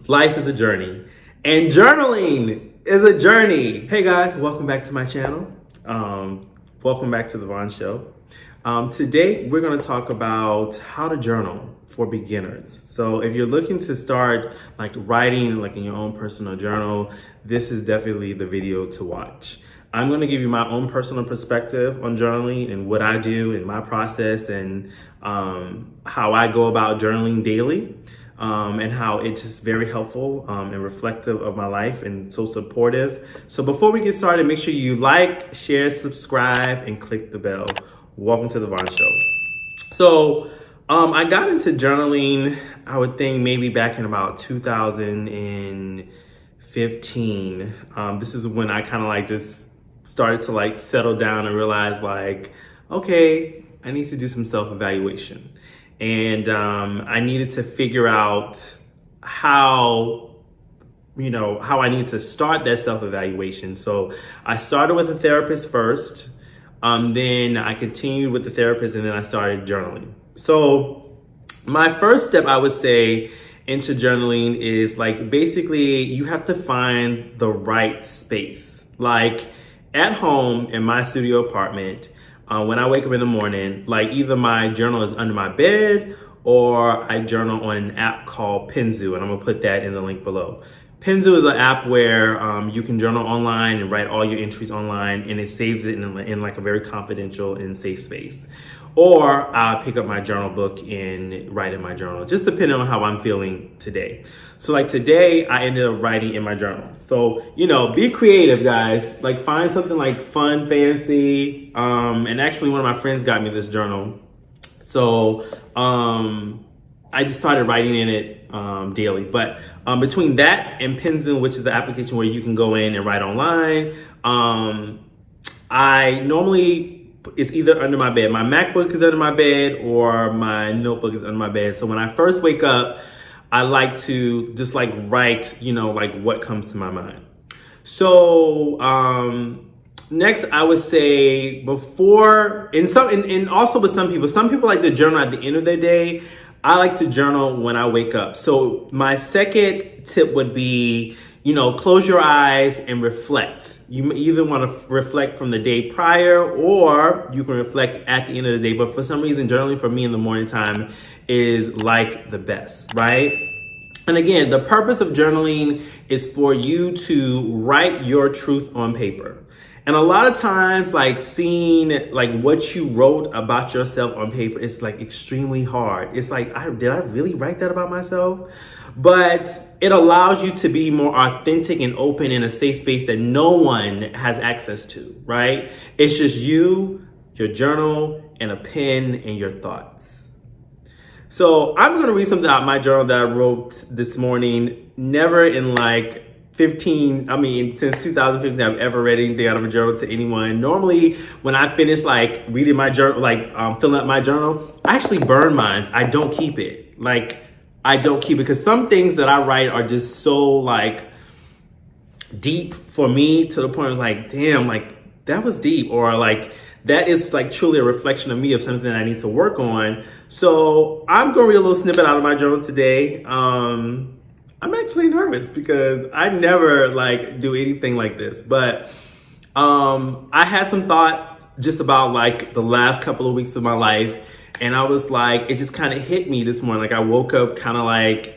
Life is a journey, and journaling is a journey. Hey guys, welcome back to my channel. Welcome back to the VAUGH Show. Today we're going to talk about how to journal for beginners. So if you're looking to start writing in your own personal journal, this is definitely the video to watch. I'm going to give you my own personal perspective on journaling and what I do in my process and how I go about journaling daily. And how it's just very helpful and reflective of my life and so supportive. So before we get started, make sure you like, share, subscribe, and click the bell. Welcome to the VAUGH Show. So I got into journaling, I would think maybe back in about 2015. This is when I kind of just started to settle down and realize okay, I need to do some self-evaluation. And I needed to figure out how I need to start that self-evaluation. So I started with a therapist first, then I continued with the therapist, and then I started journaling. So my first step, I would say, into journaling is basically you have to find the right space. At home in my studio apartment, when I wake up in the morning, either my journal is under my bed or I journal on an app called Penzu, and I'm gonna put that in the link below. Penzu is an app where you can journal online and write all your entries online, and it saves it in a very confidential and safe space. Or I'll pick up my journal book and write in my journal, just depending on how I'm feeling today. So today I ended up writing in my journal. So, be creative, guys. Find something fun, fancy. And actually one of my friends got me this journal. So I just started writing in it daily. But between that and Penzu, which is the application where you can go in and write online, it's either under my bed. My MacBook is under my bed or my notebook is under my bed. So when I first wake up, I like to just write, what comes to my mind. So next I would say and also with some people like to journal at the end of their day. I like to journal when I wake up. So my second tip would be, close your eyes and reflect. You either want to reflect from the day prior or you can reflect at the end of the day. But for some reason, journaling for me in the morning time is the best, right? And again, the purpose of journaling is for you to write your truth on paper. And a lot of times, seeing what you wrote about yourself on paper is extremely hard. It's did I really write that about myself? But it allows you to be more authentic and open in a safe space that no one has access to, right? It's just you, your journal, and a pen and your thoughts. So I'm going to read something out of my journal that I wrote this morning. Never in since 2015, I've ever read anything out of a journal to anyone. Normally, when I finish reading my journal, filling out my journal, I actually burn mine. I don't keep it. I don't keep it because some things that I write are just so deep for me to the point of damn, that was deep, or that is truly a reflection of me of something I need to work on. So I'm gonna read a little snippet out of my journal today. I'm actually nervous because I never do anything like this, but I had some thoughts just about the last couple of weeks of my life. And I was it just kind of hit me this morning. I woke up kind of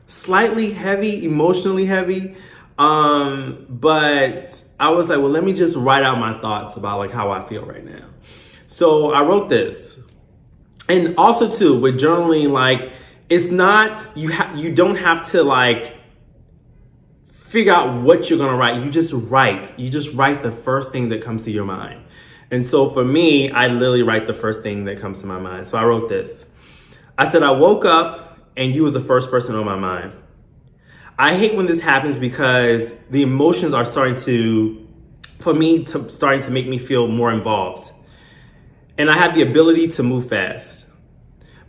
slightly heavy, emotionally heavy. But I was well, let me just write out my thoughts about how I feel right now. So I wrote this. And also too, with journaling, it's not, you don't have to figure out what you're going to write. You just write the first thing that comes to your mind. And so for me, I literally write the first thing that comes to my mind. So I wrote this. I said, I woke up and you was the first person on my mind. I hate when this happens because the emotions are starting to make me feel more involved. And I have the ability to move fast.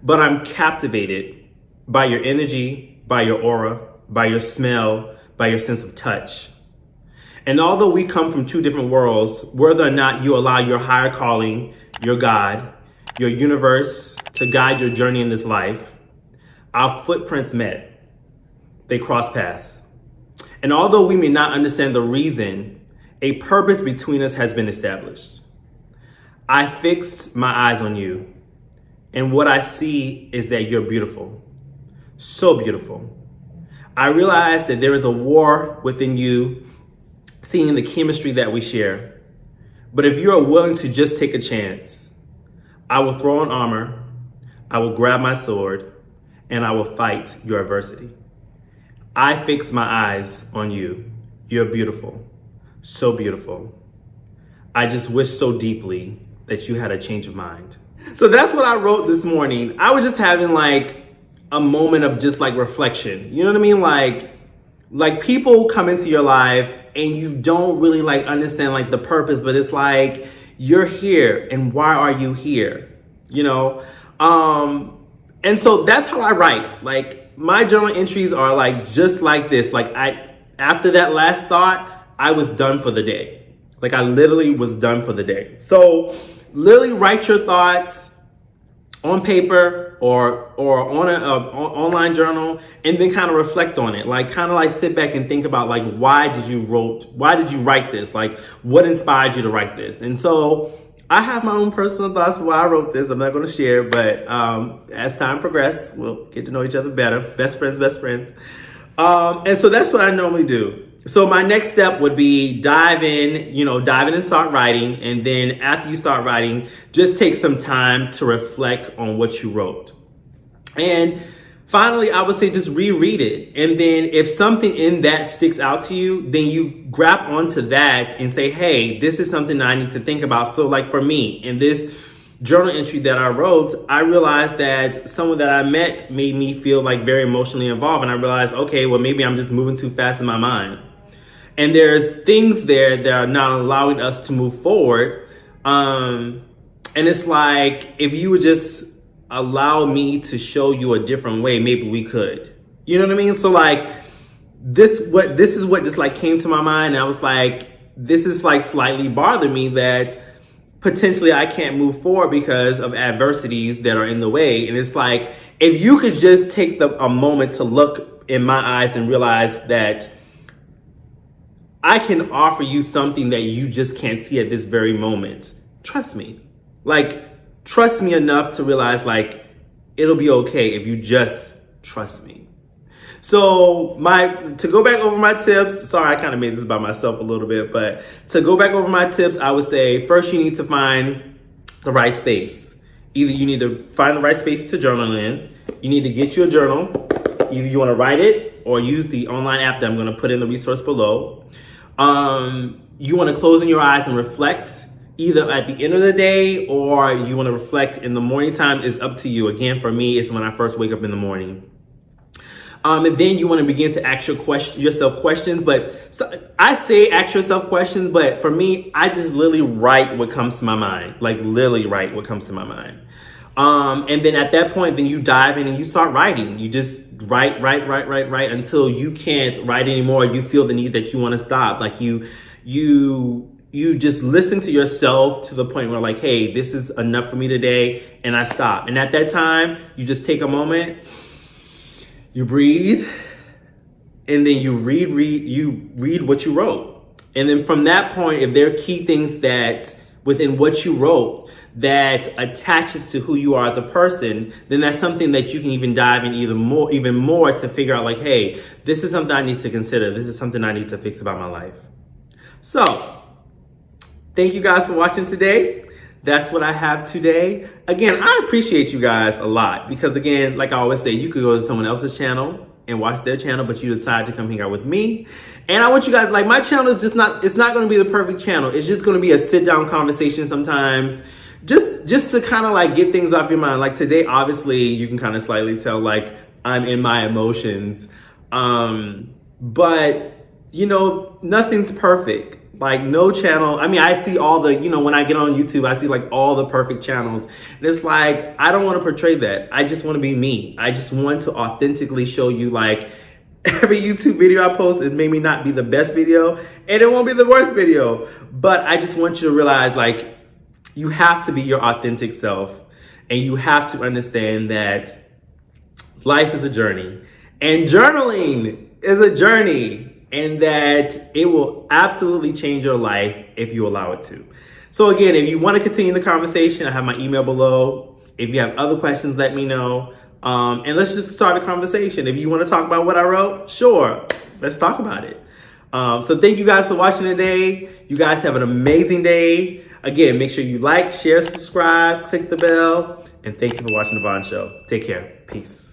But I'm captivated by your energy, by your aura, by your smell, by your sense of touch. And although we come from two different worlds, whether or not you allow your higher calling, your God, your universe to guide your journey in this life, our footprints met. they cross paths. And although we may not understand the reason, a purpose between us has been established. I fix my eyes on you, and what I see is that you're beautiful, so beautiful. I realize that there is a war within you, seeing the chemistry that we share. But if you are willing to just take a chance, I will throw on armor, I will grab my sword, and I will fight your adversity. I fix my eyes on you. You're beautiful, so beautiful. I just wish so deeply that you had a change of mind. So that's what I wrote this morning. I was just having like a moment of just like reflection. You know what I mean? Like people come into your life and you don't really like understand like the purpose, but it's like, you're here and why are you here? You know? And so that's how I write. Like my journal entries are like just like this. Like after that last thought, I was done for the day. Like I literally was done for the day. So literally write your thoughts on paper or on an online journal, and then kind of reflect on it. Like kind of like sit back and think about like, why did you write this? Like what inspired you to write this? And so I have my own personal thoughts why I wrote this. I'm not going to share, but as time progresses, we'll get to know each other better. Best friends. And so that's what I normally do. So my next step would be dive in and start writing. And then after you start writing, just take some time to reflect on what you wrote. And finally, I would say just reread it. And then if something in that sticks out to you, then you grab onto that and say, hey, this is something I need to think about. So like for me, in this journal entry that I wrote, I realized that someone that I met made me feel like very emotionally involved. And I realized, okay, well, maybe I'm just moving too fast in my mind. And there's things there that are not allowing us to move forward. And it's like, if you would just allow me to show you a different way, maybe we could. You know what I mean? So like, this is what just like came to my mind. And I was like, this is like slightly bothering me that potentially I can't move forward because of adversities that are in the way. And it's like, if you could just take a moment to look in my eyes and realize that I can offer you something that you just can't see at this very moment. Trust me. Like, trust me enough to realize like, it'll be okay if you just trust me. So to go back over my tips, sorry, I kind of made this by myself a little bit, but to go back over my tips, I would say first you need to find the right space. Either you need to find the right space to journal in. You need to get you a journal. Either you want to write it or use the online app that I'm going to put in the resource below. You want to close in your eyes and reflect either at the end of the day or you want to reflect in the morning time. Is up to you. Again, for me, it's when I first wake up in the morning. And then you want to begin to ask yourself questions. But I say ask yourself questions, but for me, I just literally write what comes to my mind. Like literally write what comes to my mind. And then at that point, then you dive in and you start writing. You just write until you can't write anymore. You feel the need that you want to stop. Like you just listen to yourself to the point where like, hey, this is enough for me today. And I stop. And at that time, you just take a moment, you breathe, and then you read what you wrote. And then from that point, if there are key things that within what you wrote that attaches to who you are as a person, then that's something that you can even dive in even more to figure out like, hey, this is something I need to consider. This is something I need to fix about my life. So thank you guys for watching today. That's what I have today. Again, I appreciate you guys a lot because again, like I always say, you could go to someone else's channel and watch their channel, but you decide to come hang out with me. And I want you guys, like my channel is it's not going to be the perfect channel. It's just going to be a sit down conversation sometimes. Just to kind of like get things off your mind. Like today, obviously you can kind of slightly tell like I'm in my emotions. But nothing's perfect. Like no channel. I mean, I see all the, when I get on YouTube, I see like all the perfect channels. And it's like, I don't want to portray that. I just want to be me. I just want to authentically show you like every YouTube video I post, it may not be the best video and it won't be the worst video. But I just want you to realize like, you have to be your authentic self and you have to understand that life is a journey And journaling is a journey, and that it will absolutely change your life if you allow it to. So again, if you want to continue the conversation, I have my email below. If you have other questions, let me know. And let's just start a conversation. If you want to talk about what I wrote, sure, let's talk about it. So thank you guys for watching today. You guys have an amazing day. Again, make sure you like, share, subscribe, click the bell, and thank you for watching The VAUGH Show. Take care. Peace.